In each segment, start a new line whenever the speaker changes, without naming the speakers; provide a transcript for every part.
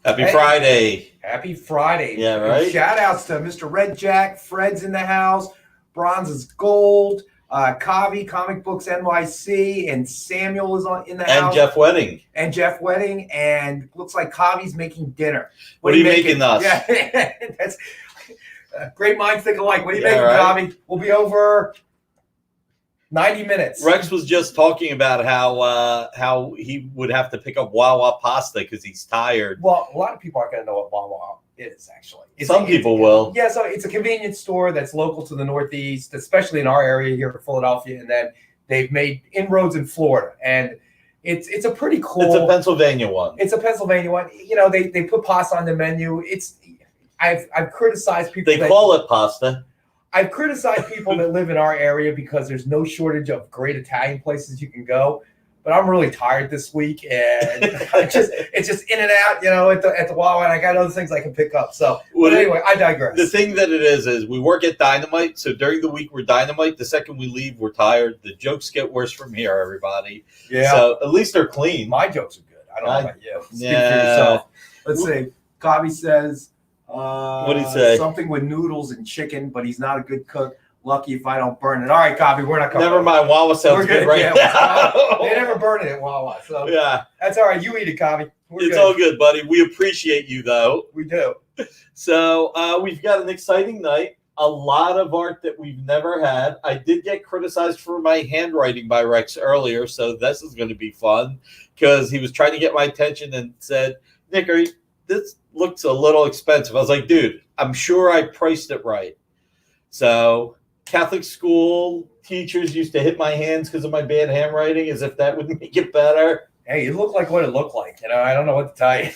Happy Friday.
Happy Friday.
Yeah, right?
Shout outs to Mr. Red Jack. Fred's in the house. Bronze is Gold. Kavi, Comic Books NYC. And Samuel is in the house.
And Jeff Wedding.
And looks like Kavi's making dinner.
What are you making us?
Yeah, that's great minds think alike. What are you making,
right?
Kavi? We'll be over 90 minutes.
Rex was just talking about how he would have to pick up Wawa pasta because he's tired.
Well, a lot of people aren't going to know what Wawa is, actually.
Some people will.
Yeah, so it's a convenience store that's local to the Northeast, especially in our area here in Philadelphia, and then they've made inroads in Florida. And it's a pretty cool...
It's a Pennsylvania one.
It's a Pennsylvania one. You know, they put pasta on the menu. I've criticized people...
They call it pasta.
I've criticized people that live in our area because there's no shortage of great Italian places you can go. But I'm really tired this week, and it's just in and out, you know, at the Wawa, and I got other things I can pick up. So anyway, I digress.
The thing that it is we work at Dynamite, so during the week we're Dynamite. The second we leave, we're tired. The jokes get worse from here, everybody.
Yeah.
So at least they're clean.
My jokes are good. I don't know about you. Speak
yeah.
for yourself. Let's see. Kavi says...
what did he say?
Something with noodles and chicken, but he's not a good cook. Lucky if I don't burn it. All right, Kavi, we're not coming.
Never mind. Wawa sounds good right now.
They never burn it at Wawa. So
yeah.
That's all right. You eat it, Kavi.
It's all good, buddy. We appreciate you, though.
We do.
So we've got an exciting night. A lot of art that we've never had. I did get criticized for my handwriting by Rex earlier, so this is going to be fun because he was trying to get my attention and said, Nick, this looks a little expensive. I was like, dude, I'm sure I priced it right. So Catholic school teachers used to hit my hands because of my bad handwriting, as if that would make it better.
Hey, it looked like what it looked like. You know, I don't know what to tell you.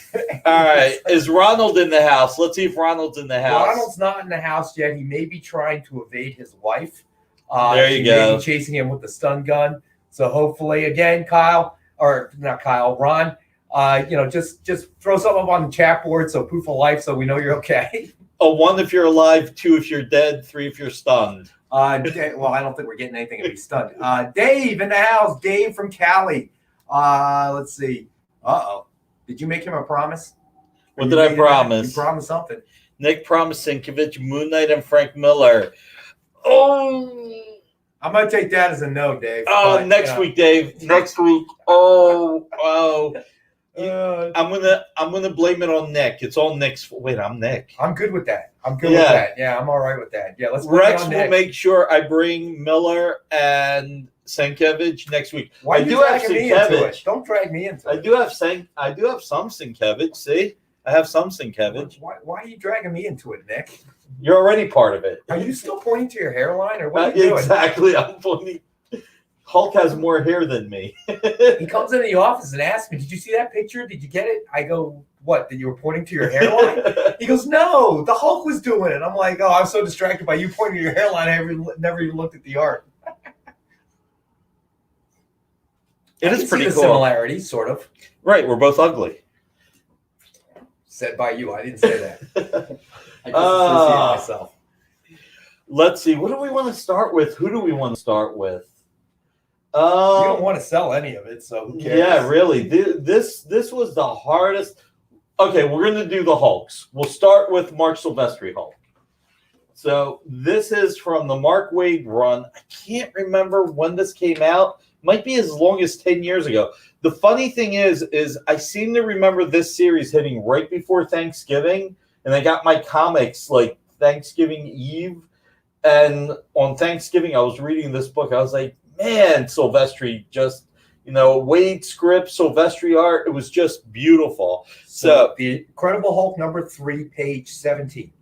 All right. Is Ronald in the house? Let's see if Ronald's in the house.
Ronald's not in the house yet. He may be trying to evade his wife.
There you go.
May be chasing him with the stun gun. So hopefully, again, Ron, just throw something up on the chat board, so proof of life, so we know you're okay.
1 if you're alive, 2 if you're dead, 3 if you're stunned.
Well, I don't think we're getting anything to be stunned. Dave in the house. Dave from Cali. Let's see. Did you make him a promise?
What did I promise?
You promised something.
Nick promised Sinkovich, Moon Knight, and Frank Miller. Oh,
I'm gonna take that as a no, Dave.
Oh, next week, Dave. Next week. Oh. I'm gonna blame it on Nick. It's all Nick's. Wait, I'm Nick.
I'm good with that. With that. Yeah, I'm all right with that. Yeah, let's.
Rex will make sure I bring Miller and Sienkiewicz next week.
Why
I do have Sienkiewicz.
Don't drag me into it.
I do have some Sienkiewicz. See, I have some Sienkiewicz.
Why are you dragging me into it, Nick?
You're already part of it.
Are you still pointing to your hairline, or what are you doing?
Exactly. I'm pointing. Hulk has more hair than me.
He comes into the office and asks me, "Did you see that picture? Did you get it?" I go, "What? That you were pointing to your hairline?" He goes, "No, the Hulk was doing it." I'm like, "Oh, I'm so distracted by you pointing to your hairline, I never even looked at the art."
It is pretty cool.
Similarities, sort of.
Right, we're both ugly.
Said by you. I didn't say that. I just associate myself.
Let's see. What do we want to start with? Who do we want to start with?
You don't want to sell any of it, so who cares?
Yeah, really. This was the hardest. Okay, we're going to do the Hulks. We'll start with Mark Silvestri Hulk. So this is from the Mark Waid run. I can't remember when this came out. Might be as long as 10 years ago. The funny thing is I seem to remember this series hitting right before Thanksgiving, and I got my comics like Thanksgiving Eve. And on Thanksgiving, I was reading this book. I was like, man, Silvestri just, Wade script, Silvestri art. It was just beautiful. So
the Incredible Hulk #3, page 17.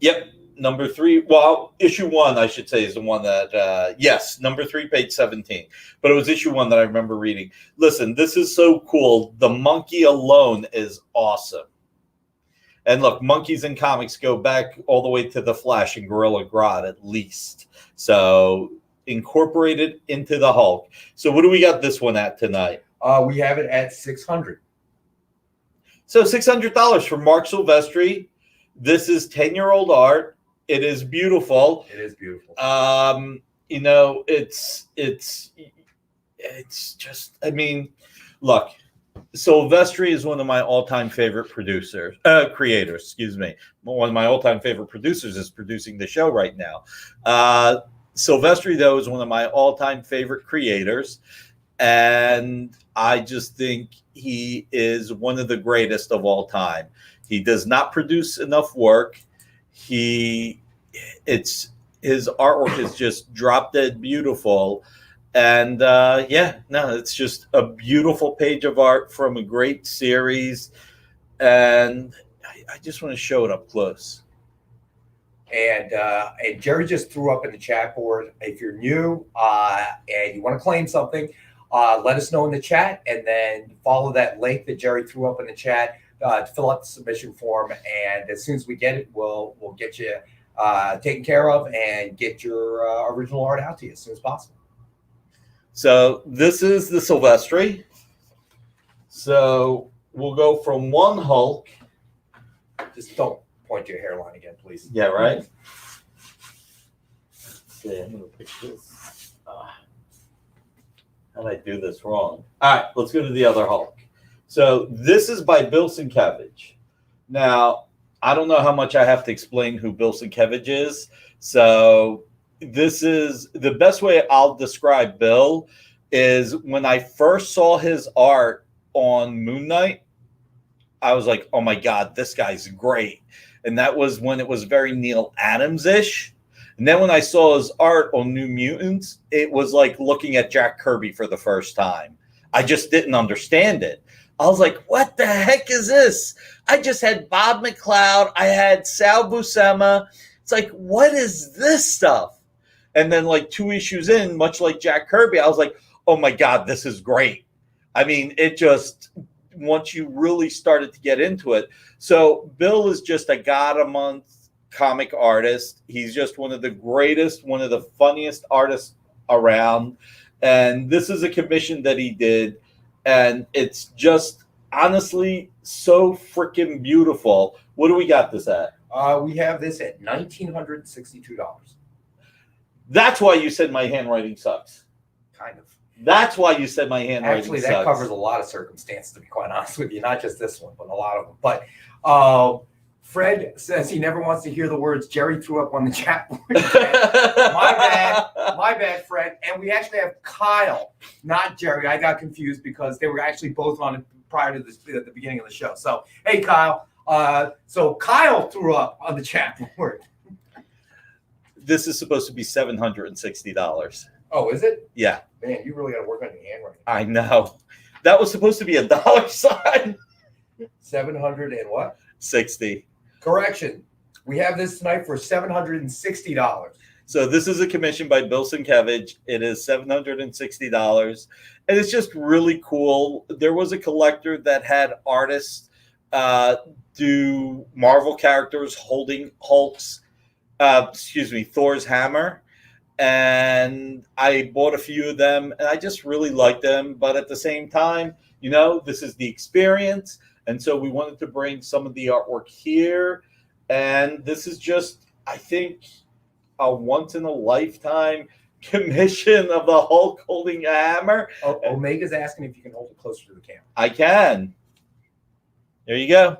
Yep. Number 3. Well, issue 1, I should say, is the one that, yes, number 3, page 17. But it was issue 1 that I remember reading. Listen, this is so cool. The monkey alone is awesome. And look, monkeys in comics go back all the way to the Flash and Gorilla Grodd, at least. So incorporated into the Hulk. So what do we got this one at tonight?
We have it at $600.
So $600 for Mark Silvestri. This is 10-year-old art. It is beautiful.
It is beautiful.
It's just, I mean, look, Silvestri is one of my all-time favorite creators. Excuse me. One of my all-time favorite producers is producing the show right now. Silvestri, though, is one of my all-time favorite creators, and I just think he is one of the greatest of all time. He does not produce enough work. His artwork is just drop dead beautiful. And it's just a beautiful page of art from a great series. And I just want to show it up close.
And Jerry just threw up in the chat board. If you're new and you want to claim something, let us know in the chat, and then follow that link that Jerry threw up in the chat to fill out the submission form. And as soon as we get it, we'll get you taken care of and get your original art out to you as soon as possible.
So this is the Silvestri. So we'll go from one Hulk.
Just don't point to your hairline again, please.
Yeah, right. Let's see, I'm gonna pick this. How did I do this wrong? All right, let's go to the other Hulk. So this is by Bill Sienkiewicz. Now, I don't know how much I have to explain who Bill Sienkiewicz is. So this is the best way I'll describe Bill is when I first saw his art on Moon Knight, I was like, oh my God, this guy's great. And that was when it was very Neil Adams-ish. And then when I saw his art on New Mutants, it was like looking at Jack Kirby for the first time. I just didn't understand it. I was like, what the heck is this? I just had Bob McLeod. I had Sal Buscema. It's like, what is this stuff? And then like 2 issues in, much like Jack Kirby, I was like, oh my God, this is great. I mean, it just, once you really started to get into it. So Bill is just a God-a-month comic artist. He's just one of the greatest, one of the funniest artists around. And this is a commission that he did. And it's just honestly so freaking beautiful. What do we got this at?
We have this at $1,962.
That's why you said my handwriting sucks.
Kind of.
That's why you said my handwriting
Actually,
sucks.
that covers a lot of circumstances, to be quite honest with you. Not just this one, but a lot of them. But Fred says he never wants to hear the words Jerry threw up on the chat board. My bad, Fred. And we actually have Kyle, not Jerry. I got confused because they were actually both on prior to this at the beginning of the show. So, hey, Kyle. So Kyle threw up on the chat board.
This is supposed to be $760.
Oh, is it?
Yeah.
Man, you really got to work on your handwriting.
I know. That was supposed to be a dollar sign.
700 and what?
60.
Correction. We have this tonight for $760.
So this is a commission by Bill Sienkiewicz. It is $760. And it's just really cool. There was a collector that had artists do Marvel characters holding Thor's hammer. And I bought a few of them, and I just really liked them. But at the same time, you know, this is the experience. And so we wanted to bring some of the artwork here. And this is just, I think, a once-in-a-lifetime commission of the Hulk holding a hammer.
Omega's asking if you can hold it closer to the camera.
I can. There you go.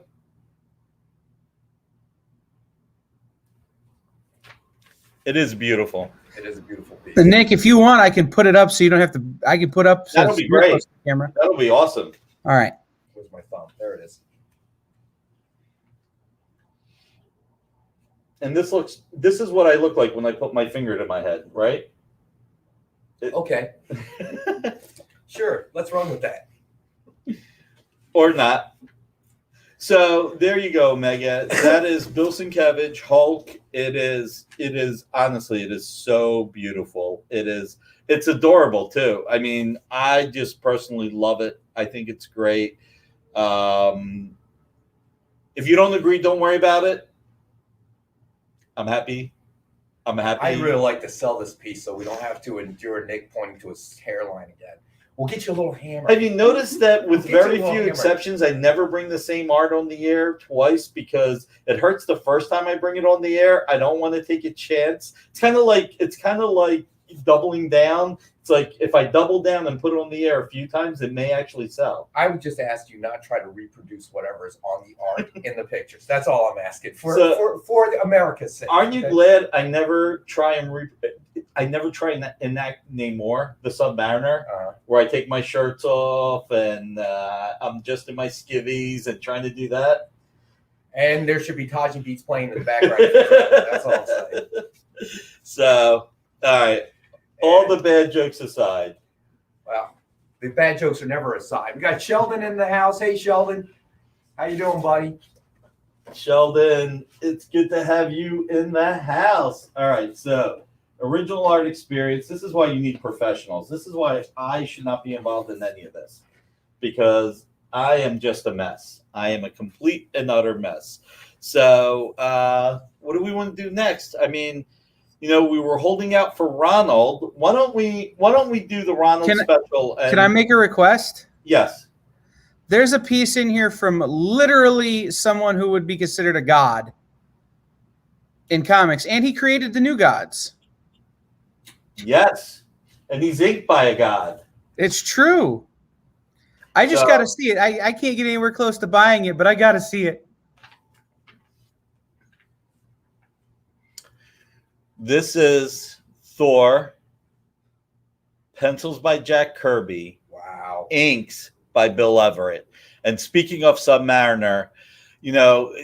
It is beautiful.
It is a beautiful piece.
Nick, if you want, I can put it up so you don't have to. I can put up. So
That'll be great.
Camera.
That'll be awesome.
All right.
Where's my thumb? There it is.
And this is what I look like when I put my finger to my head, right?
Okay. Sure. Let's run with that.
Or not. So there you go, Mega. That is Bill Sienkiewicz, Hulk. It is honestly, it is so beautiful. It's adorable too. I mean, I just personally love it. I think it's great. If you don't agree, don't worry about it. I'm happy.
I'd really like to sell this piece so we don't have to endure Nick pointing to his hairline again. We'll get you a little hammer.
Have you noticed that with very few
hammer.
exceptions, I never bring the same art on the air twice because it hurts the first time I bring it on the air. I don't want to take a chance. It's kind of like doubling down. It's like if I double down and put it on the air a few times, it may actually sell.
I would just ask you not try to reproduce whatever is on the art in the pictures. That's all I'm asking for the America's sake.
Aren't you glad I never try and enact Namor, the Submariner, where I take my shirts off and I'm just in my skivvies and trying to do that?
And there should be Taji Beats playing in the background. That's all I'm saying.
So, all right. All the bad jokes aside.
Well, the bad jokes are never aside. We got Sheldon in the house. Hey, Sheldon. How you doing, buddy?
Sheldon, it's good to have you in the house. All right. So, original art experience. This is why you need professionals. This is why I should not be involved in any of this. Because I am just a mess. I am a complete and utter mess. So, what do we want to do next? I mean, you know, we were holding out for Ronald. Why don't we do the Ronald special?
Can I make a request?
Yes.
There's a piece in here from literally someone who would be considered a god in comics, and he created the New Gods.
Yes. And he's inked by a god.
It's true. I just got to see it. I can't get anywhere close to buying it, but I got to see it.
This is Thor, pencils by Jack Kirby.
Wow.
Inks by Bill Everett. And speaking of Submariner, you know,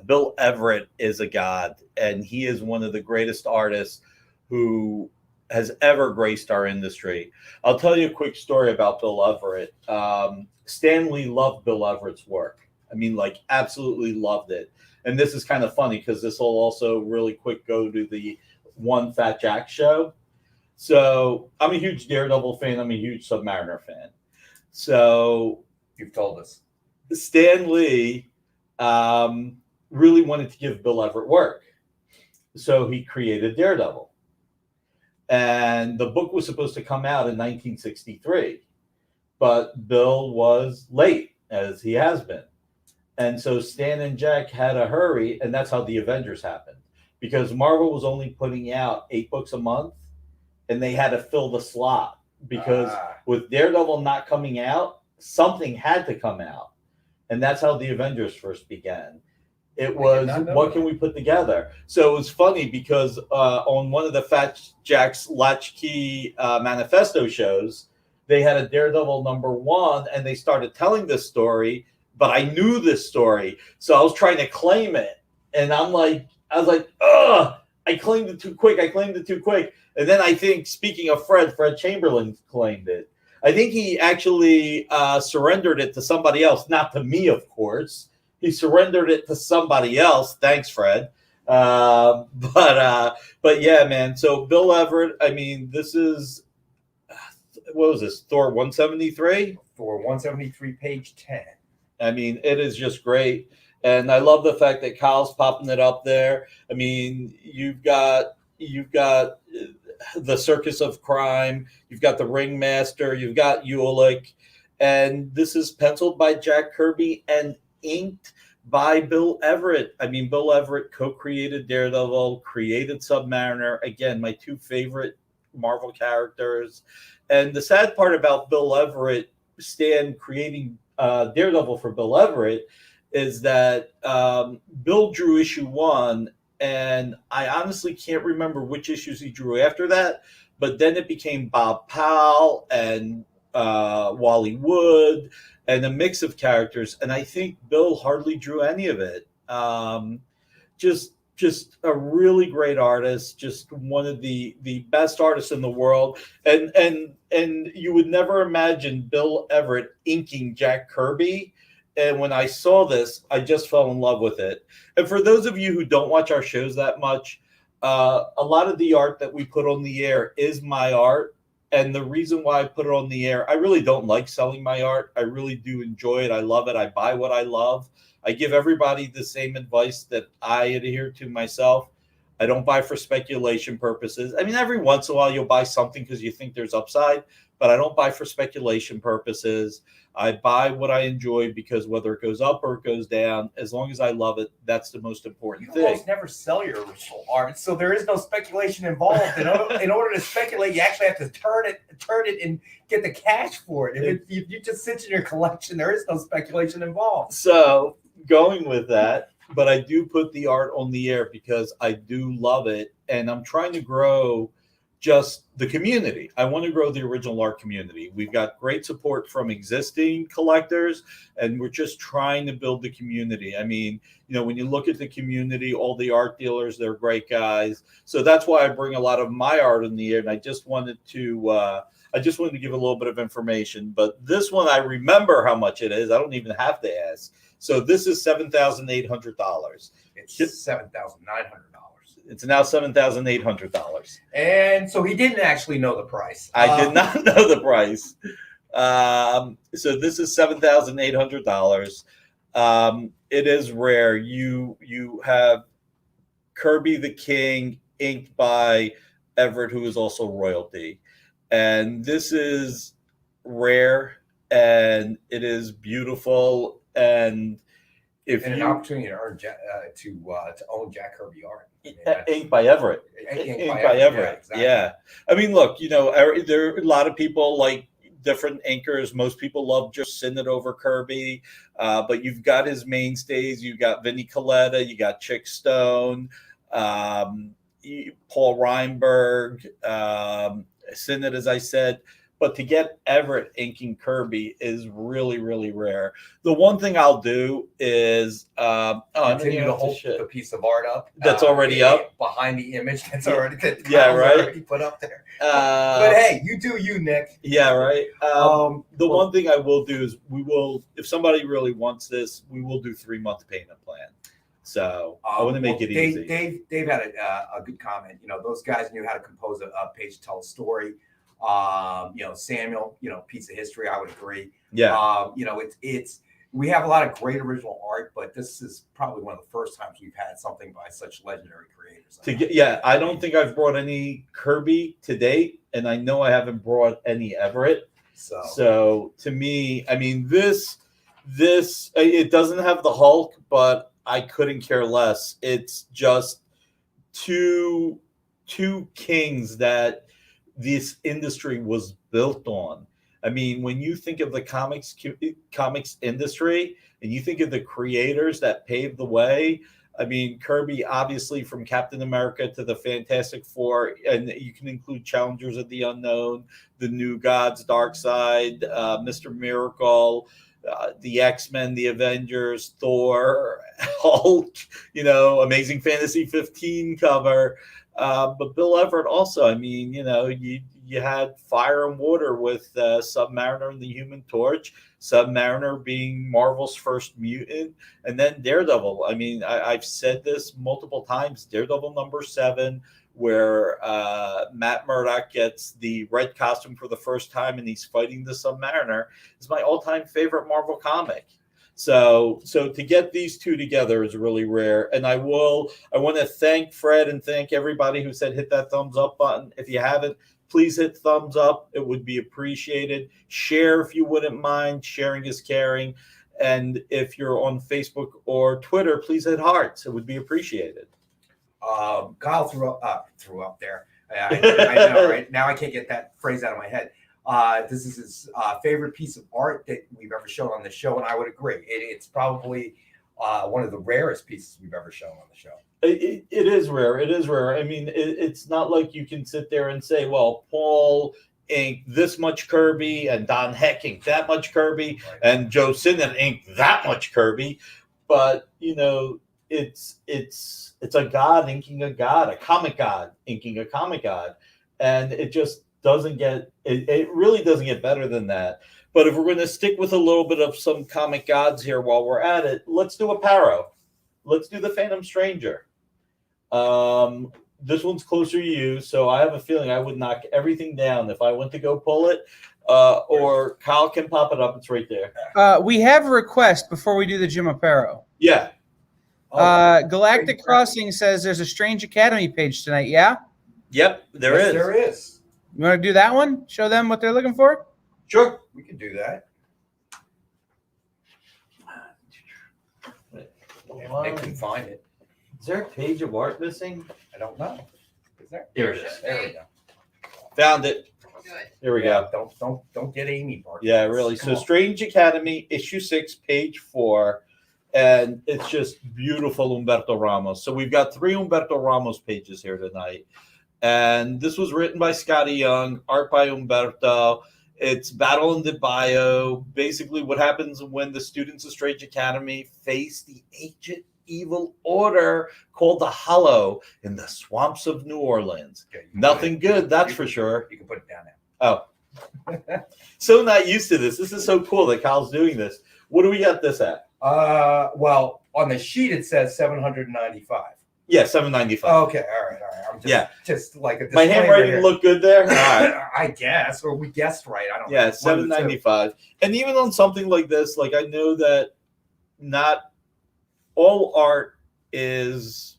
Bill Everett is a god, and he is one of the greatest artists who has ever graced our industry. I'll tell you a quick story about Bill Everett. Stan Lee loved Bill Everett's work. I mean, like, absolutely loved it. And this is kind of funny because this will also really quick go to the One Fat Jack show. So I'm a huge Daredevil fan. I'm a huge Submariner fan. So
you've told us.
Stan Lee really wanted to give Bill Everett work. So he created Daredevil. And the book was supposed to come out in 1963. But Bill was late, as he has been. And so Stan and Jack had to hurry, and that's how the Avengers happened. Because Marvel was only putting out 8 books a month, and they had to fill the slot. Because with Daredevil not coming out, something had to come out. And that's how the Avengers first began. It was, what can we put together? So it was funny because on one of the Fat Jack's Latchkey Manifesto shows, they had a Daredevil #1, and they started telling this story. But I knew this story, so I was trying to claim it. And I was like, ugh, I claimed it too quick. And then I think, speaking of Fred Chamberlain claimed it. I think he actually surrendered it to somebody else, not to me, of course. He surrendered it to somebody else. Thanks, Fred. But yeah, man. So Bill Everett, I mean, this is, what was this, Thor 173?
Thor 173, page 10.
I mean, it is just great. And I love the fact that Kyle's popping it up there. I mean, you've got the Circus of Crime, you've got the Ringmaster, you've got Ulick, and this is penciled by Jack Kirby and inked by Bill Everett. I mean, Bill Everett co-created Daredevil, created Submariner. Again, my 2 favorite Marvel characters. And the sad part about Bill Everett, Stan creating Daredevil for Bill Everett, is that Bill drew issue 1, and I honestly can't remember which issues he drew after that, but then it became Bob Powell and Wally Wood and a mix of characters, and I think Bill hardly drew any of it. Just a really great artist, just one of the best artists in the world, and you would never imagine Bill Everett inking Jack Kirby. And when I saw this, I just fell in love with it. And for those of you who don't watch our shows that much, a lot of the art that we put on the air is my art. And the reason why I put it on the air, I really don't like selling my art. I really do enjoy it. I love it. I buy what I love. I give everybody the same advice that I adhere to myself. I don't buy for speculation purposes. I mean, every once in a while you'll buy something because you think there's upside, but I don't buy for speculation purposes. I buy what I enjoy because whether it goes up or it goes down, as long as I love it, that's the most important
You
thing.
almost never sell your original art, so there is no speculation involved. In order to speculate, you actually have to turn it, and get the cash for it. If you just sit in your collection, there is no speculation involved.
So going with that, but I do put the art on the air because I do love it, and I'm trying to grow just the community. I want to grow the original art community. We've got great support from existing collectors, and we're just trying to build the community. I mean, when you look at the community, all the art dealers, they're great guys. So that's why I bring a lot of my art in the air, and I just wanted to give a little bit of information. But this one, I remember how much it is. I don't even have to ask. So this is $7,800.
It's $7,900.
It's now $7,800.
And so he didn't actually know the price.
I did not know the price. So this is $7,800. It is rare. You have Kirby the King inked by Everett, who is also royalty. And this is rare, and it is beautiful. And
an opportunity to earn to own Jack Kirby art.
Inked by Everett. Inked by Everett. Yeah, exactly. Yeah. I mean, look, there are a lot of people like different inkers. Most people love just send it over Kirby, but you've got his mainstays. You've got Vinnie Coletta. You got Chick Stone, Paul Reinberg, send it, as I said. But to get Everett inking Kirby is really, really rare. The one thing I'll do is
continue to hold the piece of art up.
That's already up
behind the image. That's already already put up there. But hey, you do you, Nick.
Yeah, right. One thing I will do is if somebody really wants this, we will do 3-month payment plan. So I want to make it easy.
Dave had a good comment. Those guys knew how to compose a page to tell a story. Samuel, piece of history. I would agree.
Yeah.
It's we have a lot of great original art, but this is probably one of the first times we've had something by such legendary creators.
I don't think I've brought any Kirby to date, and I know I haven't brought any Everett. So to me, I mean, this it doesn't have the Hulk, but I couldn't care less. It's just two kings that this industry was built on. I mean, when you think of the comics industry and you think of the creators that paved the way, I mean, Kirby, obviously from Captain America to the Fantastic Four, and you can include Challengers of the Unknown, the New Gods, Darkseid, Mr. Miracle, the X-Men, the Avengers, Thor, Hulk, Amazing Fantasy 15 cover. But Bill Everett also, I mean, you had Fire and Water with Submariner and the Human Torch, Submariner being Marvel's first mutant, and then Daredevil. I mean, I've said this multiple times, Daredevil #7, where Matt Murdock gets the red costume for the first time and he's fighting the Submariner, is my all-time favorite Marvel comic. So to get these two together is really rare. And I want to thank Fred and thank everybody who said hit that thumbs up button. If you haven't, please hit thumbs up. It would be appreciated. Share if you wouldn't mind. Sharing is caring. And if you're on Facebook or Twitter, please hit hearts. It would be appreciated.
Kyle threw up there. I know, right? Now I can't get that phrase out of my head. This is his favorite piece of art that we've ever shown on the show, and I would agree. It's probably one of the rarest pieces we've ever shown on the show.
It is rare. It is rare. I mean, it's not like you can sit there and say, well, Paul inked this much Kirby and Don Heck inked that much Kirby, right, and Joe Sinnen inked that much Kirby. But, it's a god inking a god, a comic god inking a comic god. And it just doesn't get it really doesn't get better than that. But if we're going to stick with a little bit of some comic gods here while we're at it, let's do a Paro. Let's do the Phantom Stranger. This one's closer to you, so I have a feeling I would knock everything down if I went to go pull it. Or Kyle can pop it up. It's right there.
We have a request before we do the Jim Aparo.
Yeah.
Galactic Crossing says there's a Strange Academy page tonight. Yeah,
Yep, there
Yes,
is.
There is.
you want to do that one? Show them what they're looking for.
Sure.
We can do that. They couldn't find it.
Is there a page of art missing?
I don't know. Is there?
Here it is.
There we go.
Found it.
Good.
Here we
Yeah,
go.
don't get Amy, Bart.
Yeah, really.
Come
So
on.
Strange Academy, issue 6, page 4. And it's just beautiful Humberto Ramos. So we've got 3 Humberto Ramos pages here tonight. And this was written by Scotty Young, art by Humberto. It's Battle in the Bio. Basically, what happens when the students of Strange Academy face the ancient evil order called the Hollow in the swamps of New Orleans.
Okay, you can
Nothing
put it-
good, that's
you
for
can-
sure.
You can put it down
Oh, so not used to this. This is so cool that Kyle's doing this. What do we got this at?
now. Well, on the sheet it says 795.
Yeah, $7.95.
Okay, all right. I'm just,
Yeah.
just like a
My
disclaimer
handwriting
here.
looked good there. All right.
I guess, or we guessed right. I don't know.
Yeah,
One of the two.
$7.95. And even on something like this, like I know that not all art is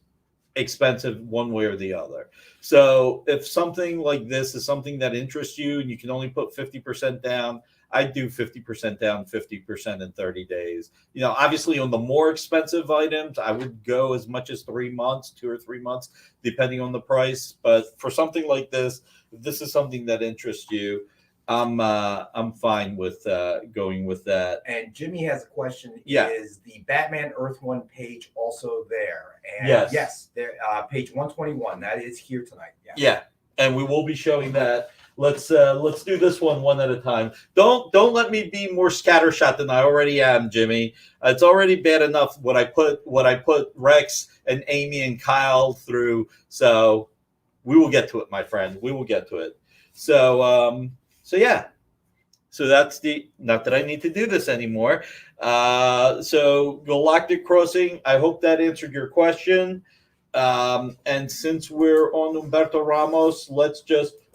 expensive one way or the other. So if something like this is something that interests you and you can only put 50% down, I do 50% down, 50% in 30 days. You know, obviously on the more expensive items, I would go as much as 3 months, 2 or 3 months, depending on the price. But for something like this, if this is something that interests you, I'm fine with going with that.
And Jimmy has a question.
Yeah.
Is the Batman Earth One page also there? And
Yes.
Yes. There, page 121. That is here tonight. Yeah.
Yeah, and we will be showing that. Let's do this one at a time. Don't let me be more scattershot than I already am, Jimmy. It's already bad enough what I put Rex and Amy and Kyle through. So we will get to it, my friend. We will get to it. So yeah. So that's not that I need to do this anymore. So Galactic Crossing, I hope that answered your question. And since we're on Humberto Ramos,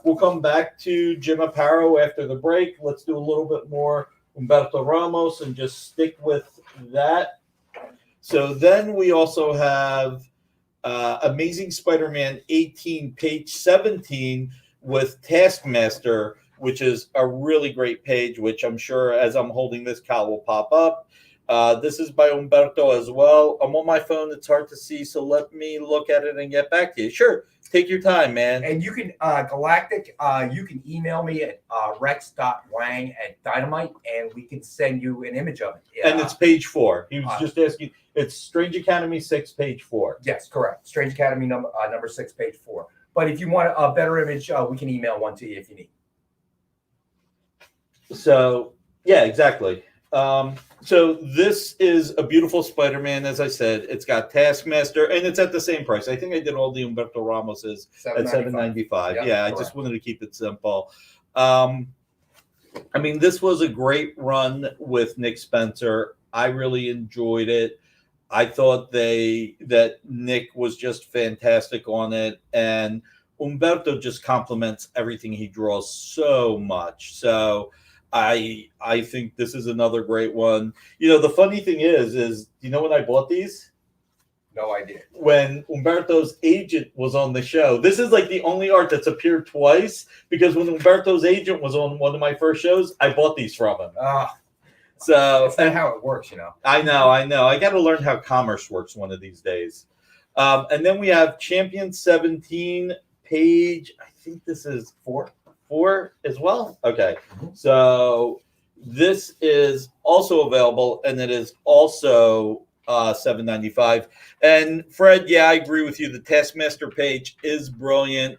we'll come back to Jim Aparo after the break. Let's do a little bit more Humberto Ramos and just stick with that. So then we also have Amazing Spider-Man 18, page 17 with Taskmaster, which is a really great page, which I'm sure as I'm holding this, Kyle will pop up. This is by Humberto as well. I'm on my phone. It's hard to see, so let me look at it and get back to you. Sure. Take your time, man.
And you can, Galactic, you can email me at rex.wang@dynamite, and we can send you an image of it.
And it's page 4. He was just asking. It's Strange Academy 6, page 4.
Yes, correct. Strange Academy number 6, page 4. But if you want a better image, we can email one to you if you need.
So, yeah, exactly. So this is a beautiful Spider-Man, as I said. It's got Taskmaster, and it's at the same price. I think I did all the Humberto Ramoses at $7.95.
Yep,
Yeah, I just wanted to keep it simple. I mean, this was a great run with Nick Spencer. I really enjoyed it. I thought that Nick was just fantastic on it, and Humberto just complements everything he draws so much. So I think this is another great one. You know, the funny thing is you know when I bought these?
No idea.
When Humberto's agent was on the show. This is like the only art that's appeared twice, because when Humberto's agent was on one of my first shows, I bought these from him. So
that's not how it works, you know.
I know. I got to learn how commerce works one of these days. And then we have Champion 17, page, I think this is 4 as well. Okay. So this is also available, and it is also $7.95. And Fred, yeah, I agree with you. The Taskmaster page is brilliant.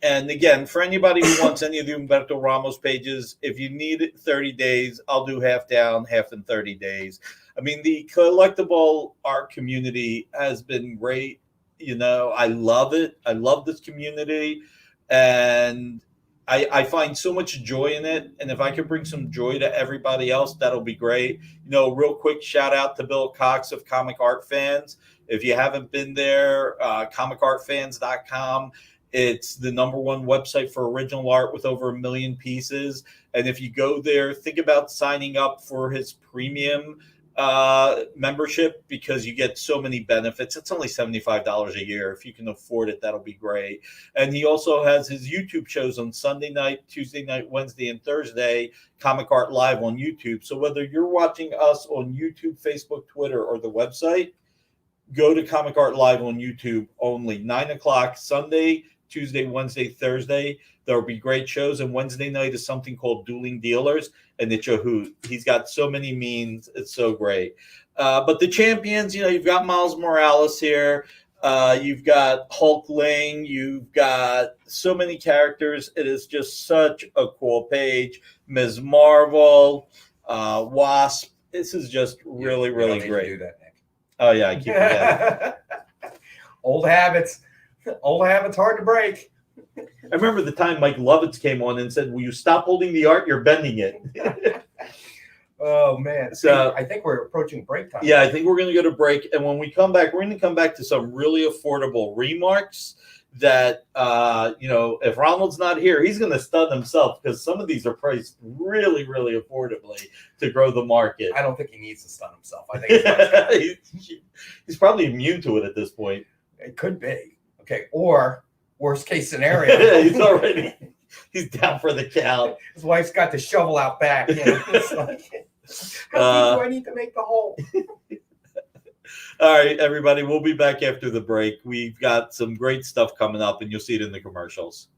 And again, for anybody who wants any of the Humberto Ramos pages, if you need it 30 days, I'll do half down, half in 30 days. I mean, the collectible art community has been great. You know, I love it. I love this community. And I find so much joy in it. And if I can bring some joy to everybody else, that'll be great. You know, real quick shout out to Bill Cox of Comic Art Fans. If you haven't been there, comicartfans.com. It's the #1 website for original art with over 1 million pieces. And if you go there, think about signing up for his premium membership because you get so many benefits. It's only $75 a year. If you can afford it, that'll be great. And he also has his YouTube shows on Sunday night, Tuesday night, Wednesday, and Thursday, Comic Art Live on YouTube. So whether you're watching us on YouTube, Facebook, Twitter, or the website, go to Comic Art Live on YouTube only. 9 o'clock Sunday, Tuesday, Wednesday, Thursday. There'll be great shows. And Wednesday night is something called Dueling Dealers. And it's a hoot. He's got so many memes. It's so great. But the champions, you've got Miles Morales here. You've got Hulkling. You've got so many characters. It is just such a cool page. Ms. Marvel, Wasp. This is just really, really great.
Do that, Nick.
Oh, yeah. I keep forgetting.
Old habits. Old habits hard to break.
I remember the time Mike Lovitz came on and said, "Will you stop holding the art? You're bending it."
Oh, man.
So
I think we're approaching break time.
Yeah, I think we're going to go to break. And when we come back, we're going to come back to some really affordable remarks that, if Ronald's not here, he's going to stun himself because some of these are priced really, really affordably to grow the market.
I don't think he needs to stun himself. I think
he's probably immune to it at this point.
It could be. Okay. Or worst case scenario.
He's down for the count.
His wife's got the shovel out back. It's like, how deep do I need to make the hole?
All right, everybody. We'll be back after the break. We've got some great stuff coming up, and you'll see it in the commercials.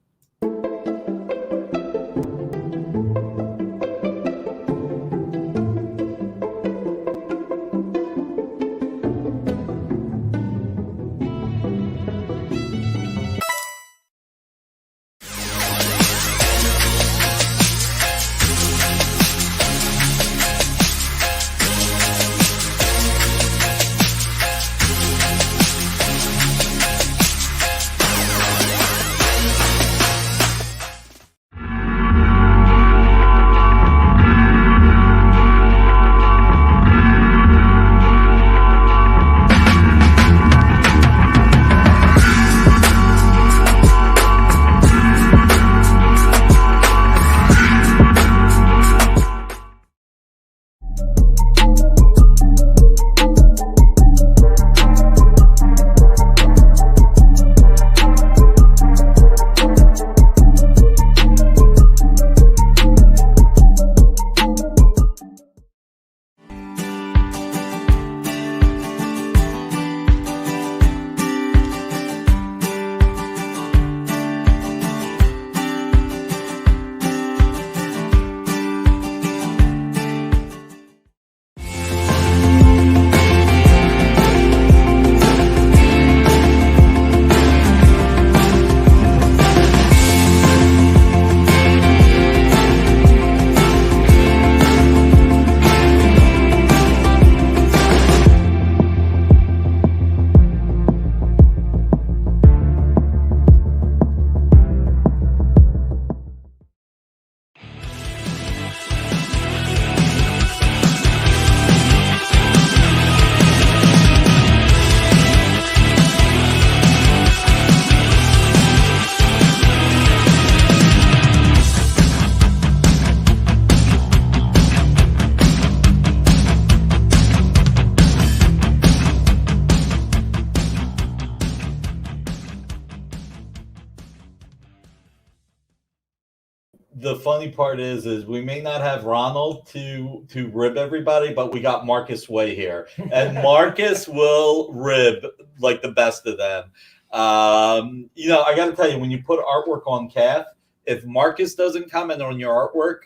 The funny part is we may not have Ronald to rib everybody, but we got Marcus Way here, and Marcus will rib like the best of them. I got to tell you, when you put artwork on CAF, if Marcus doesn't comment on your artwork,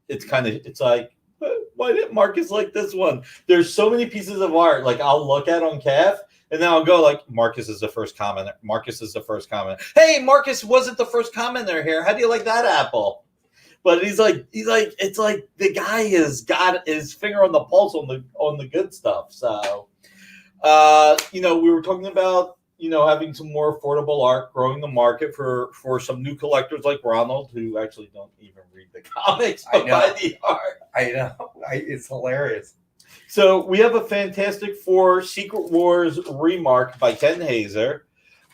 it's like, why didn't Marcus like this one? There's so many pieces of art like I'll look at on CAF. And then I'll go like, Marcus is the first commenter. Marcus is the first commenter. Hey, Marcus wasn't the first commenter here. How do you like that apple? But he's like, it's like the guy has got his finger on the pulse on the good stuff. So, we were talking about, having some more affordable art, growing the market for some new collectors like Ronald, who actually don't even read the comics, but buy the art.
I know. It's hilarious.
So we have a Fantastic Four Secret Wars remark by Ken Hazer.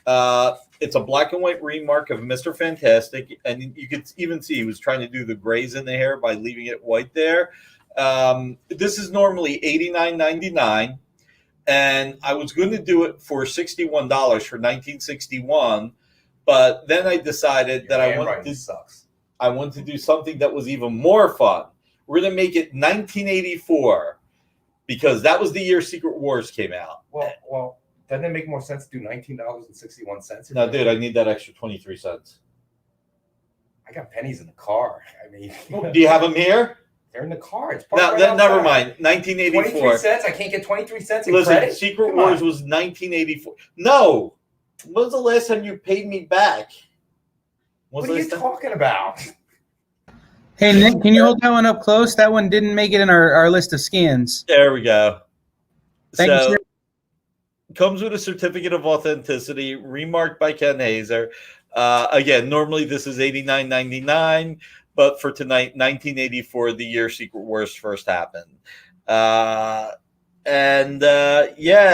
It's a black and white remark of Mr. Fantastic, and you could even see he was trying to do the grays in the hair by leaving it white there. This is normally $89.99, and I was going to do it for $61 for 1961, but then I decided that I wanted to do something that was even more fun. We're going to make it 1984 because that was the year Secret Wars came out.
Well, doesn't it make more sense to do $19.61?
No, dude, I need that extra 23 cents.
I got pennies in the car. I mean,
do you have them here?
They're in the car. It's
no, never mind. 1984.
23 cents? I can't get 23 cents in
Listen,
credit?
Secret Wars was 1984. No. When was the last time you paid me back?
What are you talking about?
Hey, Nick, can you hold that one up close? That one didn't make it in our list of skins.
There we go.
Thank you, sir.
Comes with a certificate of authenticity, remarked by Ken Hazer. Again, normally this is $89.99, but for tonight, 1984, the year Secret Wars first happened. Yeah,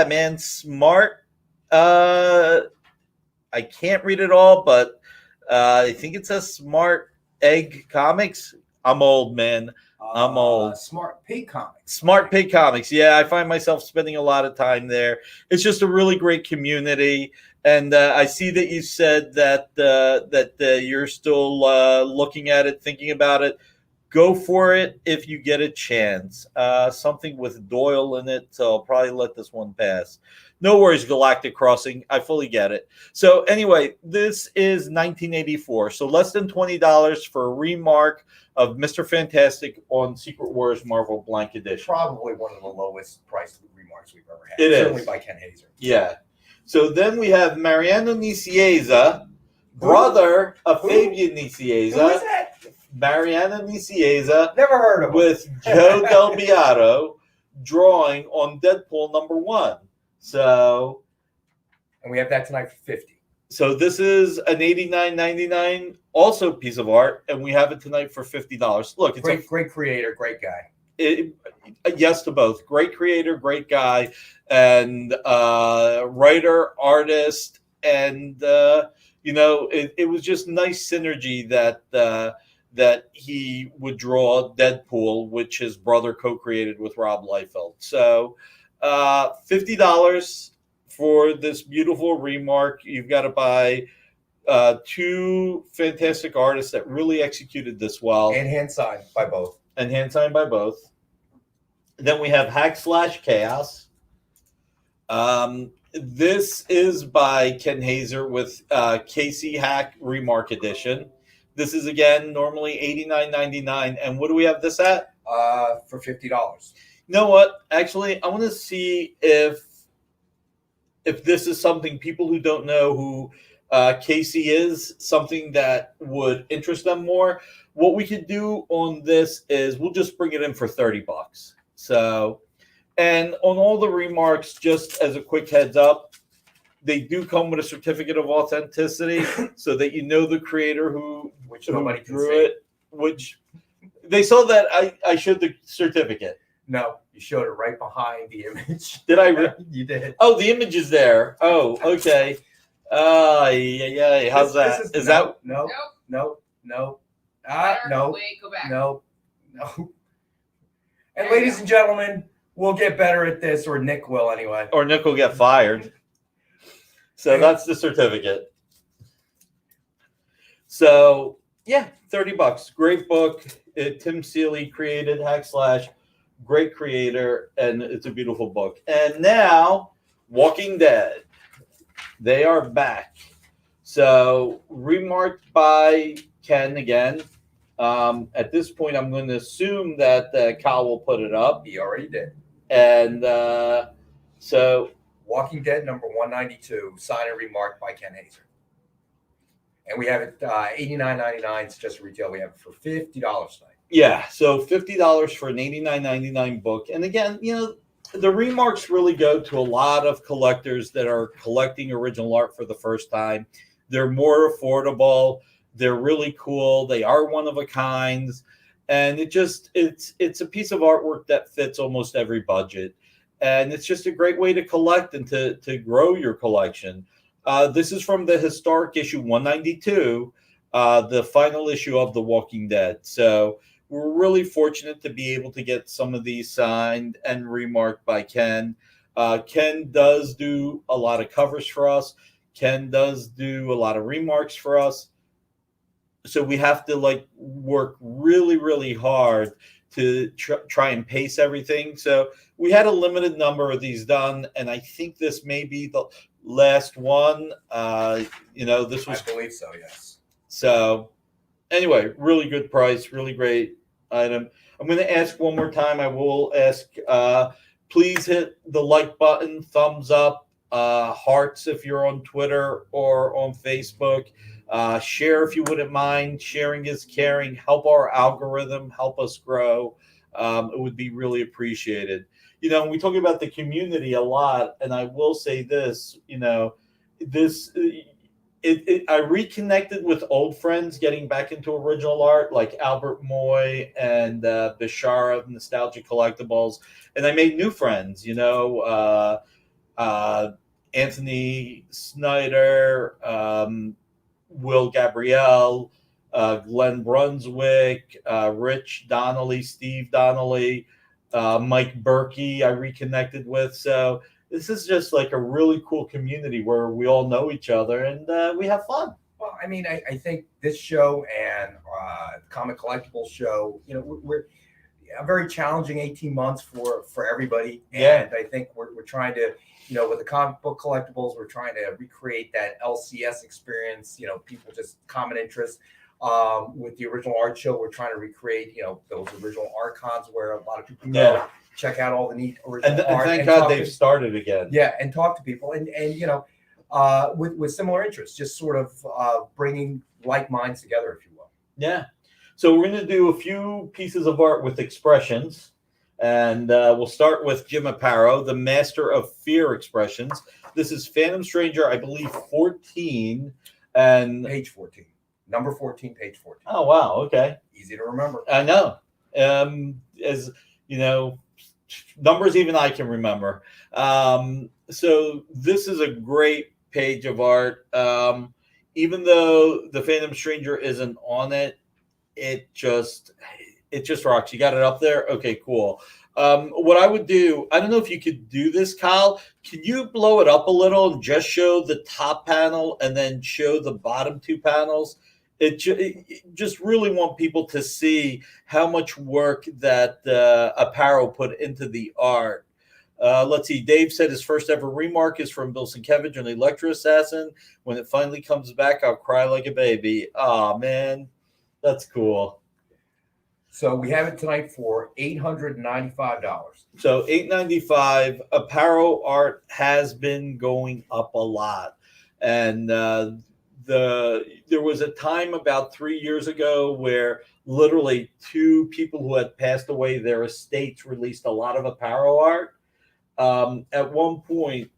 man, smart. I can't read it all, but I think it says Smart Egg Comics. I'm old, man. I'm old.
Smart Pig Comics.
Smart Pig Comics. Yeah, I find myself spending a lot of time there. It's just a really great community. And I see that you said that you're still looking at it, thinking about it. Go for it if you get a chance. Something with Doyle in it, so I'll probably let this one pass. No worries, Galactic Crossing. I fully get it. So anyway, this is 1984. So less than $20 for a remark of Mr. Fantastic on Secret Wars Marvel Blank Edition.
Probably one of the lowest priced remarks we've ever had.
It
Certainly
is.
by Ken Hazer.
Yeah. So then we have Mariano Nicieza, brother of Fabian Nicieza.
Who is that?
Mariano Nicieza.
Never heard of him.
With Joe Del Beato drawing on Deadpool #1. So,
and we have that tonight for $50.
So this is an $89.99 also piece of art, and we have it tonight for $50. Look, it's
great creator, great guy.
Yes to both. Great creator, great guy, and writer, artist, and it was just nice synergy that he would draw Deadpool, which his brother co-created with Rob Liefeld. So $50 for this beautiful remark. You've got to buy two fantastic artists that really executed this well.
And hand signed by both.
Then we have Hack/Chaos. This is by Ken Hazer with Casey Hack Remark Edition. This is, again, normally $89.99. And what do we have this at?
For $50.
You know what? Actually, I want to see if this is something people who don't know who Casey is, something that would interest them more. What we could do on this is we'll just bring it in for $30. So, and on all the remarks, just as a quick heads up, they do come with a certificate of authenticity so that you know the creator who
nobody
drew it. Which they saw that I showed the certificate.
No, you showed it right behind the image.
Did I?
You did.
Oh, the image is there. Oh, okay. Yeah. How's that? Is that?
No. No.
Go back.
No. And ladies and gentlemen, we'll get better at this, or Nick will anyway.
Or Nick will get fired. So that's the certificate. So yeah, $30. Great book. Tim Seeley created Hack/. Great creator, and it's a beautiful book. And now, Walking Dead. They are back. So, remarked by Ken again. At this point, I'm going to assume that Kyle will put it up.
He already did.
And so...
Walking Dead number 192, signed and remarked by Ken Hazer. And we have it $89.99. It's just retail. We have it for $50 tonight.
Yeah, so $50 for an $89.99 book. And again, the remarks really go to a lot of collectors that are collecting original art for the first time. They're more affordable. They're really cool. They are one of a kind. And it's a piece of artwork that fits almost every budget. And it's just a great way to collect and to grow your collection. This is from the historic issue 192, the final issue of The Walking Dead. So we're really fortunate to be able to get some of these signed and remarked by Ken. Ken does do a lot of covers for us. Ken does do a lot of remarks for us. So we have to like work really, really hard to try and pace everything. So we had a limited number of these done, and I think this may be the last one. This was.
I believe so. Yes.
So anyway, really good price, really great item. I'm going to ask one more time. I will ask. Please hit the like button, thumbs up, hearts if you're on Twitter or on Facebook. Share if you wouldn't mind. Sharing is caring. Help our algorithm. Help us grow. It would be really appreciated. We talk about the community a lot, and I will say this. I reconnected with old friends getting back into original art, like Albert Moy and Bashara of Nostalgic Collectibles, and I made new friends. Anthony Snyder. Will Gabrielle, Glenn Brunswick, Rich Donnelly, Steve Donnelly, Mike Berkey I reconnected with. So this is just like a really cool community where we all know each other and we have fun.
Well, I mean, I think this show and the Comic Collectibles show, we're a very challenging 18 months for everybody. And I think we're trying to, with the comic book collectibles, we're trying to recreate that LCS experience, people just common interest. With the original art show, we're trying to recreate, those original art cons where a lot of people go check out all the neat original art.
And thank God they've started again.
Yeah, and talk to people. And with similar interests, just sort of bringing like minds together, if you will.
Yeah. So we're going to do a few pieces of art with expressions. And we'll start with Jim Aparo, the master of fear expressions. This is Phantom Stranger, I believe, 14. And
page 14. Number 14, page 14.
Oh, wow. Okay.
Easy to remember.
I know. As you know, numbers even I can remember. So this is a great page of art. Even though the Phantom Stranger isn't on it, it just rocks. You got it up there? Okay, cool. What I would do, I don't know if you could do this, Kyle. Can you blow it up a little and just show the top panel and then show the bottom two panels? It just really want people to see how much work that Aparo put into the art. Let's see. Dave said his first ever remark is from Bill Sienkiewicz on the Electro Assassin. When it finally comes back, I'll cry like a baby. Oh, man. That's cool.
So we have it tonight for $895.
So $895. Aparo art has been going up a lot. And there was a time about 3 years ago where literally two people who had passed away, their estates released a lot of Aparo art. At one point,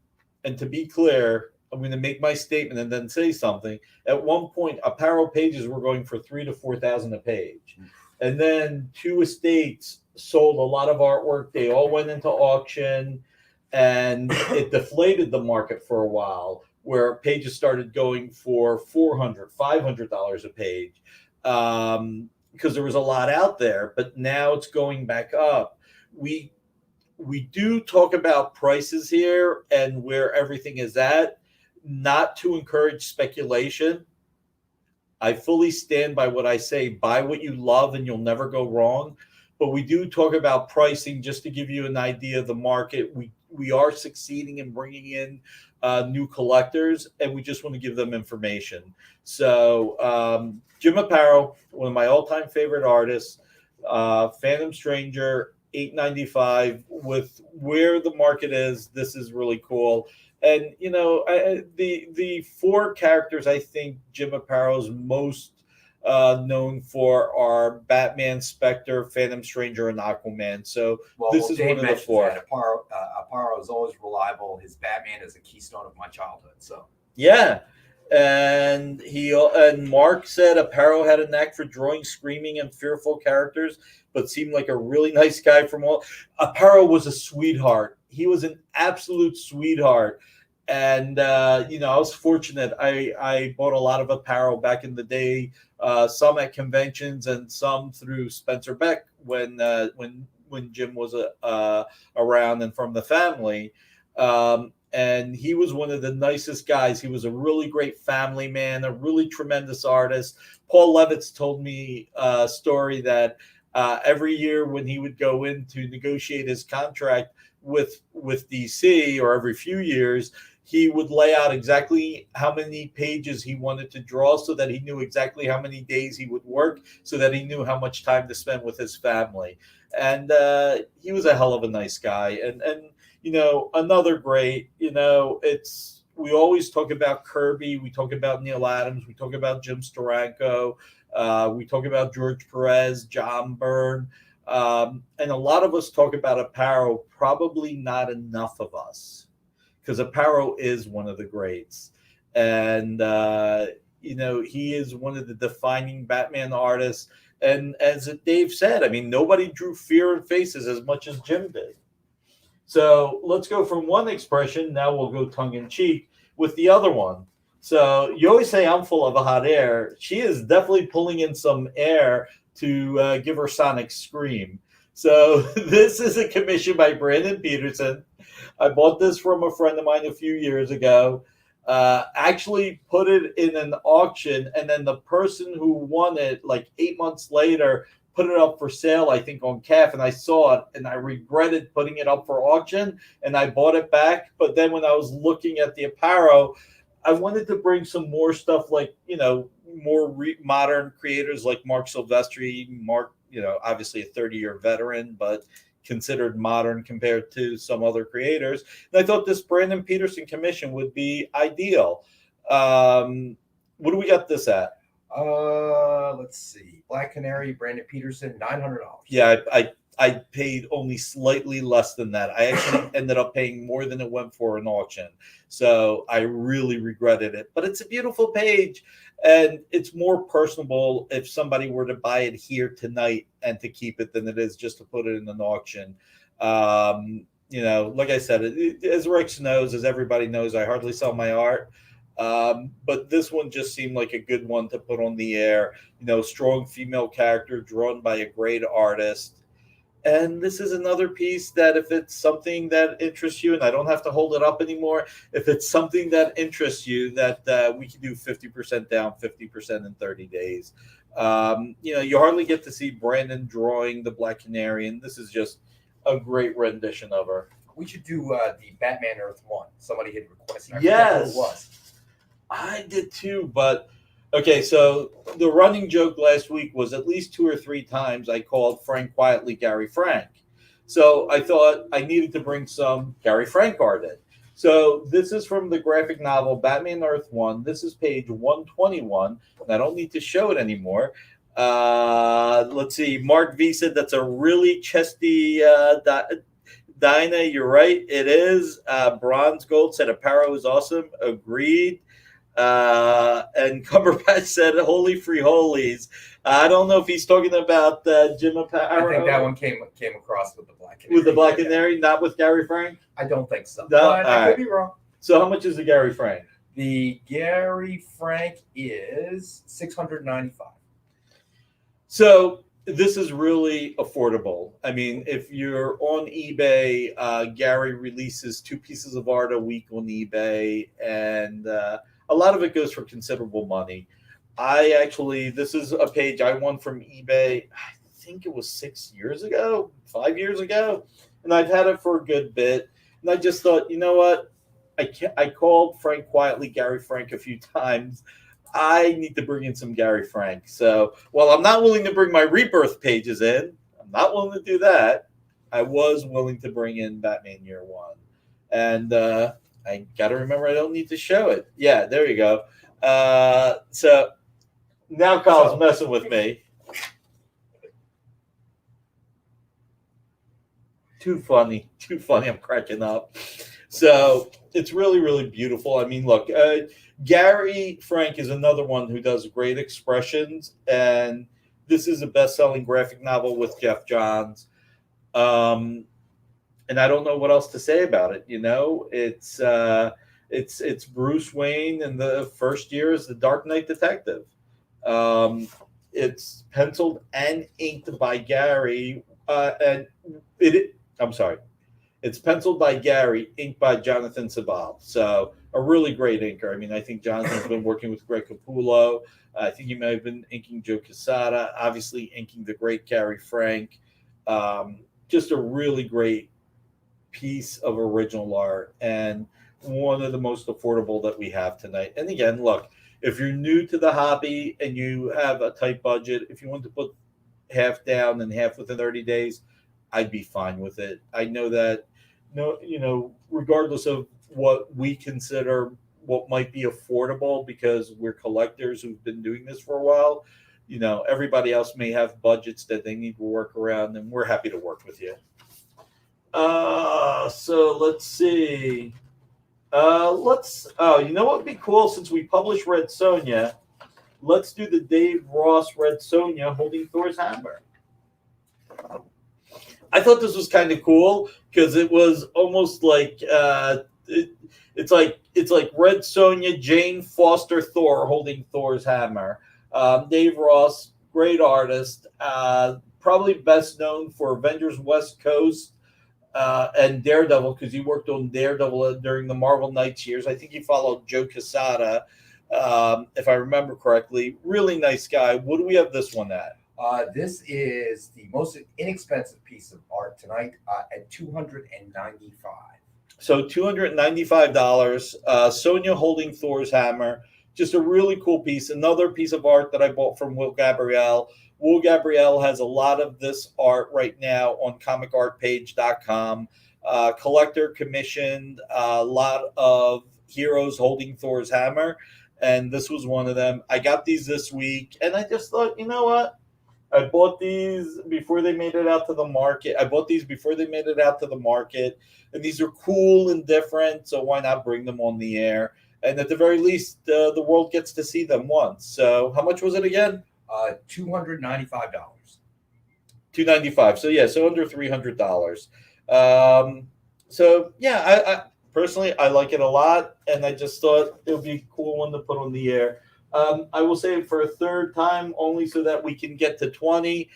and to be clear, I'm going to make my statement and then say something. At one point, Aparo pages were going for $3,000 to $4,000 a page. And then two estates sold a lot of artwork. They all went into auction, and it deflated the market for a while, where pages started going for $400, $500 a page, because there was a lot out there. But now it's going back up. We do talk about prices here and where everything is at, not to encourage speculation. I fully stand by what I say. Buy what you love and you'll never go wrong. But we do talk about pricing just to give you an idea of the market. We are succeeding in bringing in new collectors, and we just want to give them information. So Jim Aparo, one of my all-time favorite artists, Phantom Stranger, $895. With where the market is, this is really cool. And the four characters I think Jim Aparo is most known for are Batman, Spectre, Phantom Stranger, and Aquaman. So this is one of the four.
Aparo is always reliable. His Batman is a keystone of my childhood. So
yeah. And Mark said Aparo had a knack for drawing screaming and fearful characters, but seemed like a really nice guy from all. Aparo was a sweetheart. He was an absolute sweetheart. And, I was fortunate. I bought a lot of Aparo back in the day some at conventions and some through Spencer Beck when Jim was around and from the family. And he was one of the nicest guys. He was a really great family man, a really tremendous artist. Paul Levitz told me a story that every year when he would go in to negotiate his contract with DC, or every few years, he would lay out exactly how many pages he wanted to draw so that he knew exactly how many days he would work, so that he knew how much time to spend with his family. And he was a hell of a nice guy. And another great, we always talk about Kirby, we talk about Neil Adams, we talk about Jim Steranko, we talk about George Perez, John Byrne, and a lot of us talk about Aparo, probably not enough of us, because Aparo is one of the greats. And, he is one of the defining Batman artists. And as Dave said, I mean, nobody drew fear in faces as much as Jim did. So let's go from one expression. Now we'll go tongue in cheek with the other one. So you always say I'm full of hot air. She is definitely pulling in some air to give her sonic scream. So this is a commission by Brandon Peterson. I bought this from a friend of mine a few years ago. Actually put it in an auction, and then the person who won it like 8 months later put it up for sale, I think on CAF, and I saw it and I regretted putting it up for auction, and I bought it back. But then when I was looking at the Aparo, I wanted to bring some more stuff, like, more modern creators like Mark Silvestri. Mark, obviously a 30-year veteran, but considered modern compared to some other creators. And I thought this Brandon Peterson commission would be ideal. What do we got this at?
Let's see. Black Canary, Brandon Peterson, $900.
Yeah, I paid only slightly less than that. I actually ended up paying more than it went for an auction. So I really regretted it. But it's a beautiful page, and it's more personable if somebody were to buy it here tonight and to keep it than it is just to put it in an auction. Like I said, as Rex knows, as everybody knows, I hardly sell my art. But this one just seemed like a good one to put on the air. Strong female character drawn by a great artist. And this is another piece that if it's something that interests you, and I don't have to hold it up anymore, if it's something that interests you, that we can do 50% down, 50% in 30 days. You hardly get to see Brandon drawing the Black Canary, and this is just a great rendition of her.
We should do the Batman Earth 1. Somebody had requested.
Yes.
Who it was.
I did too, but okay, so the running joke last week was at least 2 or 3 times I called Frank quietly Gary Frank. So I thought I needed to bring some Gary Frank art in. So this is from the graphic novel Batman Earth 1. This is page 121, and I don't need to show it anymore. Let's see. Mark V said that's a really chesty Dinah. You're right. It is. Bronze Gold said Aparo is awesome. Agreed. And Cumberbatch said, "Holy free holies." I don't know if he's talking about Jim Aparo.
I think that one came across with the Black Canary.
With the Black Canary, not with Gary Frank?
I don't think so.
No?
But I could be wrong.
So how much is the Gary Frank?
The Gary Frank is $695.
So this is really affordable. I mean, if you're on eBay, Gary releases 2 pieces of art a week on eBay, and a lot of it goes for considerable money. This is a page I won from eBay, I think it was 6 years ago, 5 years ago, and I've had it for a good bit. And I just thought, you know what? I called Frank quietly Gary Frank a few times. I need to bring in some Gary Frank. So while I'm not willing to bring my Rebirth pages in, I'm not willing to do that. I was willing to bring in Batman Year One. And I got to remember I don't need to show it. Yeah, there you go. So now Kyle's messing with me. Too funny. I'm cracking up. So it's really, really beautiful. I mean, look, Gary Frank is another one who does great expressions, and this is a best-selling graphic novel with Jeff Johns. And I don't know what else to say about it. It's Bruce Wayne in the first year as the Dark Knight detective. It's penciled and inked by Gary, I'm sorry. It's penciled by Gary, inked by Jonathan Sabal. So a really great inker. I mean, I think Jonathan's been working with Greg Capullo. I think he may have been inking Joe Quesada, obviously inking the great Gary Frank. Just a really great piece of original art and one of the most affordable that we have tonight. And again, look, if you're new to the hobby and you have a tight budget, if you want to put half down and half within 30 days, I'd be fine with it. I know that, regardless of what we consider what might be affordable, because we're collectors who've been doing this for a while, everybody else may have budgets that they need to work around, and we're happy to work with you. So let's see. You know what would be cool, since we published Red Sonja, let's do the Dave Ross Red Sonja holding Thor's hammer. I thought this was kind of cool because it was almost like it's like Red Sonja, Jane Foster, Thor holding Thor's hammer. Dave Ross, great artist, probably best known for Avengers West Coast and Daredevil, because he worked on Daredevil during the Marvel Knights years. I think he followed Joe Quesada, if I remember correctly. Really nice guy. What do we have this one at?
This is the most inexpensive piece of art tonight at $295.
So $295. Sonja holding Thor's hammer. Just a really cool piece. Another piece of art that I bought from Will Gabrielle. Will Gabrielle has a lot of this art right now on comicartpage.com. Collector commissioned a lot of heroes holding Thor's hammer, and this was one of them. I got these this week, and I just thought, you know what? I bought these before they made it out to the market. And these are cool and different, so why not bring them on the air? And at the very least, the world gets to see them once. So how much was it again?
$295.
$295. So yeah, so under $300. So yeah, I personally, I like it a lot, and I just thought it would be a cool one to put on the air. I will say it for a third time, only so that we can get to 20.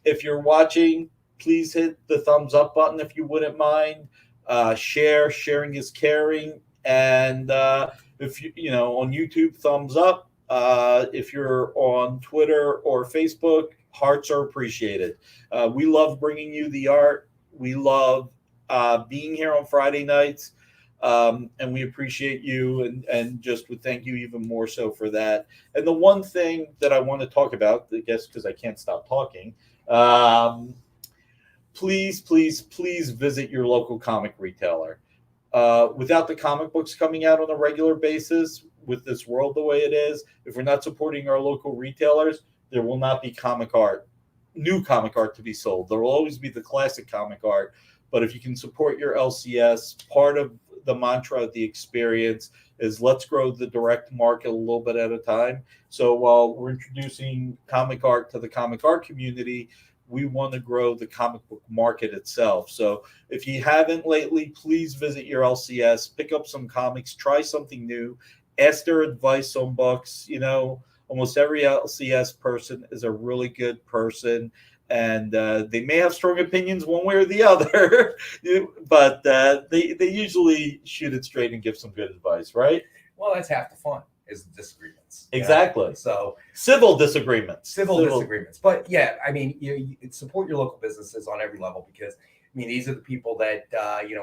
If you're watching, please hit the thumbs up button if you wouldn't mind. Sharing is caring. And if you on YouTube, thumbs up. If you're on Twitter or Facebook, hearts are appreciated. We love bringing you the art. We love being here on Friday nights. And we appreciate you and just would thank you even more so for that. And the one thing that I want to talk about, I guess because I can't stop talking, please visit your local comic retailer. Without the comic books coming out on a regular basis, with this world the way it is, if we're not supporting our local retailers, there will not be new comic art to be sold. There will always be the classic comic art. But if you can support your LCS, part of the mantra of the experience is let's grow the direct market a little bit at a time. So while we're introducing comic art to the comic art community, we want to grow the comic book market itself. So if you haven't lately, please visit your LCS, pick up some comics, try something new, ask their advice on books. Almost every LCS person is a really good person. And they may have strong opinions one way or the other, but they usually shoot it straight and give some good advice, right?
Well, that's half the fun, is the disagreements.
Exactly.
So
civil disagreements.
Civil disagreements. But yeah, I mean, you support your local businesses on every level, because these are the people that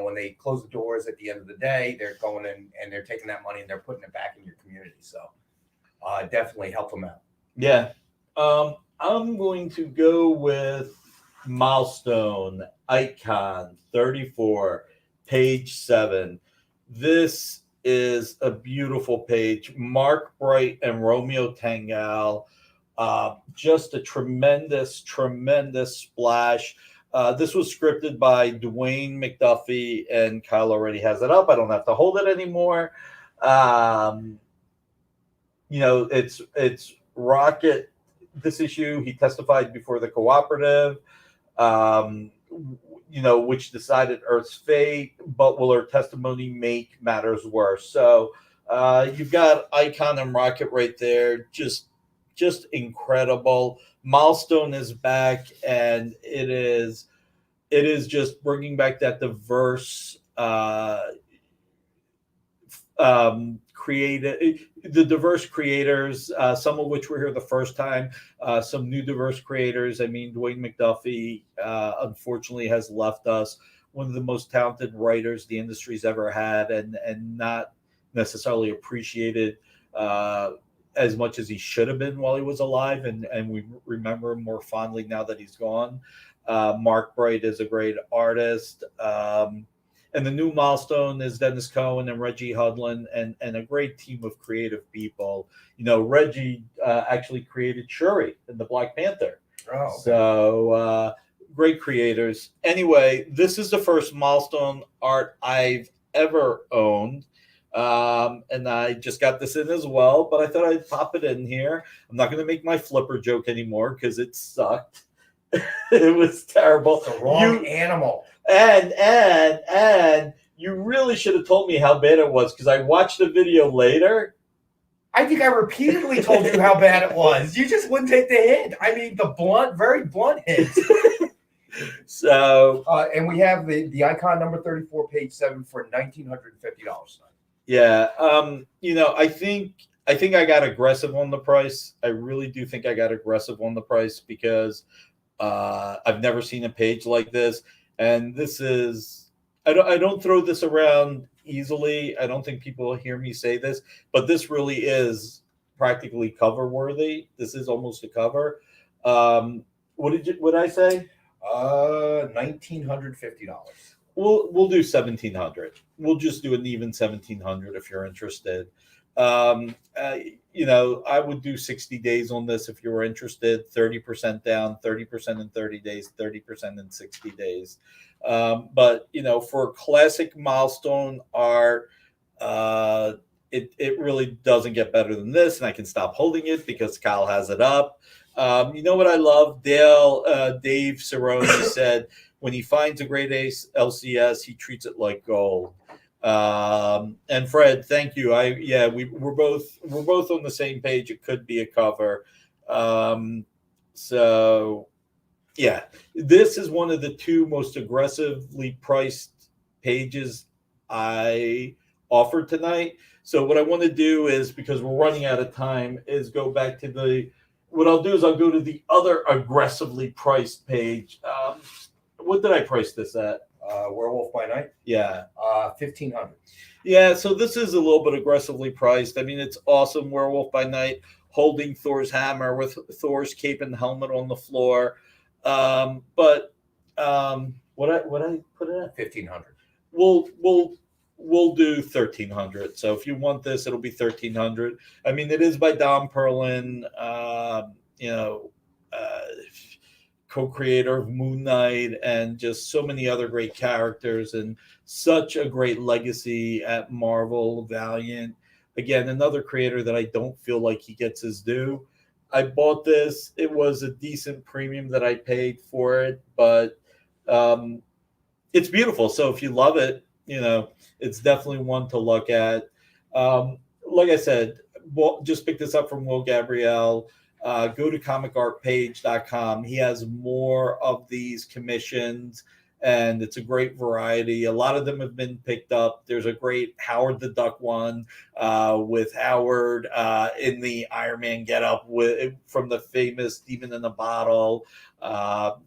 when they close the doors at the end of the day, they're going in and they're taking that money and they're putting it back in your community. So definitely help them out.
Yeah. I'm going to go with Milestone Icon 34, page 7. This is a beautiful page. Mark Bright and Romeo Tangal. Just a tremendous splash. This was scripted by Dwayne McDuffie, and Kyle already has it up. I don't have to hold it anymore. It's Rocket. This issue, he testified before the cooperative, which decided Earth's fate, but will her testimony make matters worse? So you've got Icon and Rocket right there, just just incredible. Milestone is back, and it is just bringing back that diverse the diverse creators, some of which were here the first time, some new diverse creators. I mean, Dwayne McDuffie unfortunately has left us, one of the most talented writers the industry's ever had, and not necessarily appreciated as much as he should have been while he was alive, and we remember him more fondly now that he's gone. Mark Bright is a great artist. And the new Milestone is Dennis Cohen and Reggie Hudlin, and a great team of creative people. You know, Reggie actually created Shuri in the Black Panther.
Oh, okay.
So great creators. Anyway, this is the first Milestone art I've ever owned. And I just got this in as well, but I thought I'd pop it in here. I'm not going to make my flipper joke anymore because it sucked. It was terrible.
It's the wrong animal.
And you really should have told me how bad it was, because I watched the video later.
I think I repeatedly told you how bad it was. You just wouldn't take the hint. I mean, the blunt, very blunt hint.
So,
and we have the icon number 34, page 7 for $1,950.
yeah, you know, I think I got aggressive on the price. I really do think I got aggressive on the price, because I've never seen a page like this, and this is, I don't throw this around easily. I don't think people hear me say this, but this really is practically cover worthy. This is almost a cover. What I say?
$1,950.
We'll do 1,700. We'll just do an even 1,700 if you're interested. You know, I would do 60 days on this if you were interested. 30% down, 30% in 30 days, 30% in 60 days. But you know, for classic Milestone art, it really doesn't get better than this. And I can stop holding it because Kyle has it up. You know what I love? Dave Cerrone said, when he finds a great LCS, he treats it like gold. And Fred, thank you. We're both on the same page. It could be a cover. So yeah, this is one of the two most aggressively priced pages I offered tonight. So what I want to do is, because we're running out of time, is go back to what I'll do is I'll go to the other aggressively priced page. What did I price this at?
Werewolf by Night.
Yeah.
1,500.
Yeah, so this is a little bit aggressively priced. I mean, it's awesome. Werewolf by Night, holding Thor's hammer with Thor's cape and helmet on the floor. But what I put it at?
1,500.
We'll do 1,300. So if you want this, it'll be 1,300. I mean, it is by Don Perlin. Co-creator of Moon Knight and just so many other great characters, and such a great legacy at Marvel, Valiant. Again, another creator that I don't feel like he gets his due. I bought this. It was a decent premium that I paid for it, but it's beautiful. So if you love it, you know, it's definitely one to look at. Like I said, just pick this up from Will Gabrielle. Go to comicartpage.com. He has more of these commissions, and it's a great variety. A lot of them have been picked up. There's a great Howard the Duck one with Howard in the Iron Man getup from the famous Demon in a Bottle.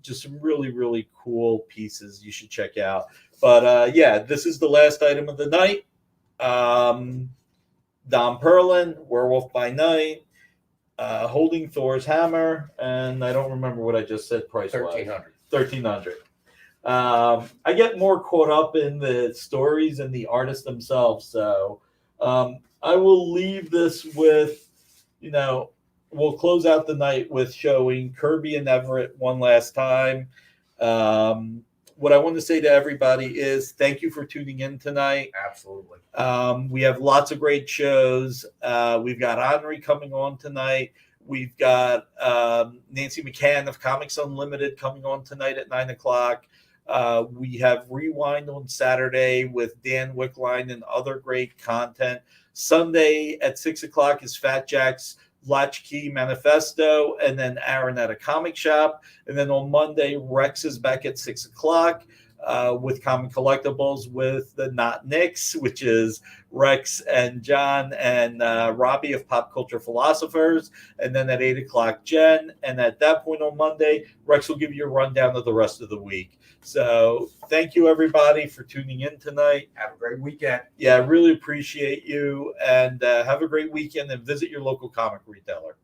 Just some really, really cool pieces you should check out. But yeah, this is the last item of the night. Don Perlin, Werewolf by Night. Holding Thor's hammer, and I don't remember what I just said price
1,300.
1,300. I get more caught up in the stories and the artists themselves, so I will leave this with, you know, we'll close out the night with showing Kirby and Everett one last time. What I want to say to everybody is thank you for tuning in tonight.
Absolutely.
We have lots of great shows. We've got Henri coming on tonight. We've got Nancy McCann of Comics Unlimited coming on tonight at 9:00. We have Rewind on Saturday with Dan Wickline and other great content. Sunday at 6:00 is Fat Jack's Latchkey Manifesto, and then Aaron at a comic shop. And then on Monday, Rex is back at 6 o'clock with Common Collectibles with the Not Nicks, which is Rex and John and Robbie of Pop Culture Philosophers. And then at 8 o'clock, Jen. And at that point on Monday, Rex will give you a rundown of the rest of the week. So thank you, everybody, for tuning in tonight.
Have a great weekend.
Yeah, I really appreciate you. And have a great weekend and visit your local comic retailer.